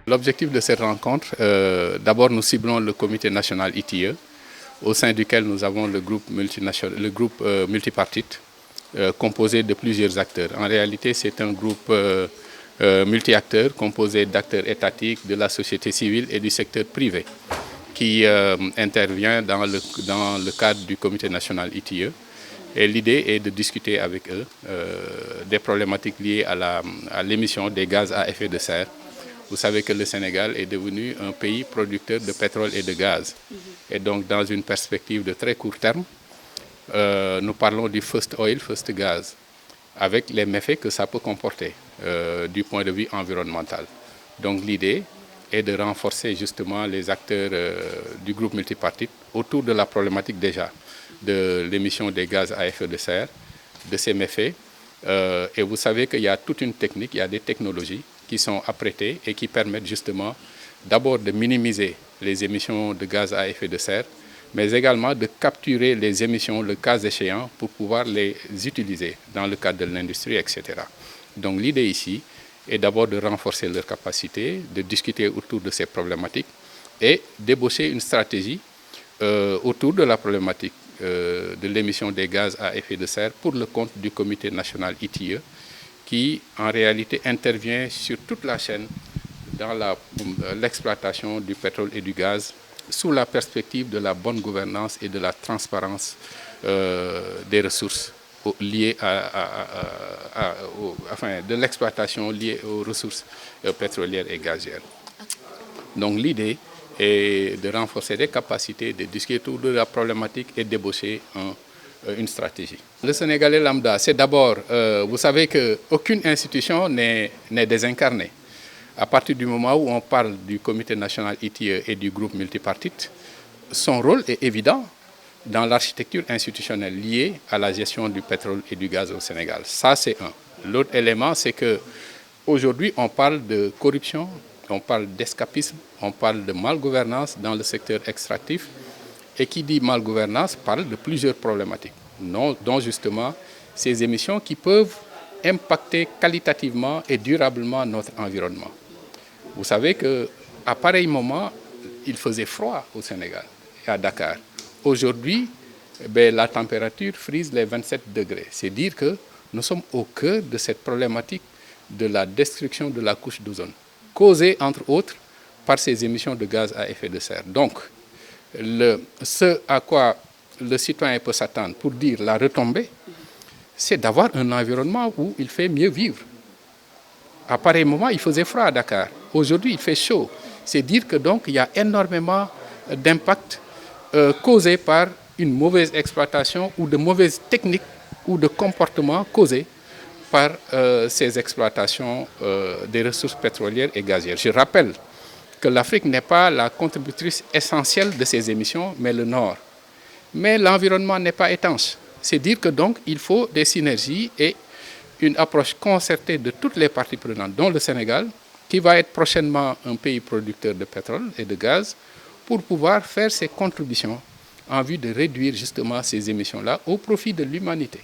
L'objectif de cette rencontre, d'abord nous ciblons le comité national ITIE, au sein duquel nous avons le groupe multipartite, composé de plusieurs acteurs. En réalité, c'est un groupe multi-acteurs composé d'acteurs étatiques, de la société civile et du secteur privé, qui intervient dans le cadre du comité national ITIE. Et l'idée est de discuter avec eux des problématiques liées à l'émission des gaz à effet de serre. Vous savez que le Sénégal est devenu un pays producteur de pétrole et de gaz. Et donc, dans une perspective de très court terme, nous parlons du first oil, first gas, avec les méfaits que ça peut comporter du point de vue environnemental. Donc, l'idée est de renforcer justement les acteurs du groupe multipartite autour de la problématique déjà de l'émission des gaz à effet de serre, de ces méfaits. Et vous savez qu'il y a toute une technique, il y a des technologies qui sont apprêtées et qui permettent justement d'abord de minimiser les émissions de gaz à effet de serre, mais également de capturer les émissions, le cas échéant, pour pouvoir les utiliser dans le cadre de l'industrie, etc. Donc l'idée ici est d'abord de renforcer leur capacité, de discuter autour de ces problématiques et d'ébaucher une stratégie autour de la problématique de l'émission des gaz à effet de serre pour le compte du comité national ITIE, qui en réalité intervient sur toute la chaîne dans l'exploitation du pétrole et du gaz sous la perspective de la bonne gouvernance et de la transparence des ressources liées de l'exploitation liée aux ressources pétrolières et gazières. Donc l'idée est de renforcer les capacités, de discuter autour de la problématique et d'ébaucher une stratégie. Le Sénégalais lambda, c'est d'abord, vous savez qu'aucune institution n'est désincarnée. À partir du moment où on parle du comité national ITIE et du groupe multipartite, son rôle est évident dans l'architecture institutionnelle liée à la gestion du pétrole et du gaz au Sénégal. Ça, c'est un. L'autre élément, c'est qu'aujourd'hui, on parle de corruption, on parle d'escapisme, on parle de malgouvernance dans le secteur extractif. Et qui dit malgouvernance parle de plusieurs problématiques, dont justement ces émissions qui peuvent impacter qualitativement et durablement notre environnement. Vous savez qu'à pareil moment, il faisait froid au Sénégal et à Dakar. Aujourd'hui, la température frise les 27 degrés. C'est dire que nous sommes au cœur de cette problématique de la destruction de la couche d'ozone, causée entre autres par ces émissions de gaz à effet de serre. Donc, ce à quoi le citoyen peut s'attendre pour dire la retombée, c'est d'avoir un environnement où il fait mieux vivre. À pareil moment, il faisait froid à Dakar. Aujourd'hui, il fait chaud. C'est dire que donc il y a énormément d'impacts causés par une mauvaise exploitation ou de mauvaises techniques ou de comportements causés par ces exploitations des ressources pétrolières et gazières. Je rappelle que l'Afrique n'est pas la contributrice essentielle de ces émissions, mais le Nord. Mais l'environnement n'est pas étanche. C'est dire que donc il faut des synergies et une approche concertée de toutes les parties prenantes, dont le Sénégal, qui va être prochainement un pays producteur de pétrole et de gaz, pour pouvoir faire ses contributions en vue de réduire justement ces émissions-là au profit de l'humanité.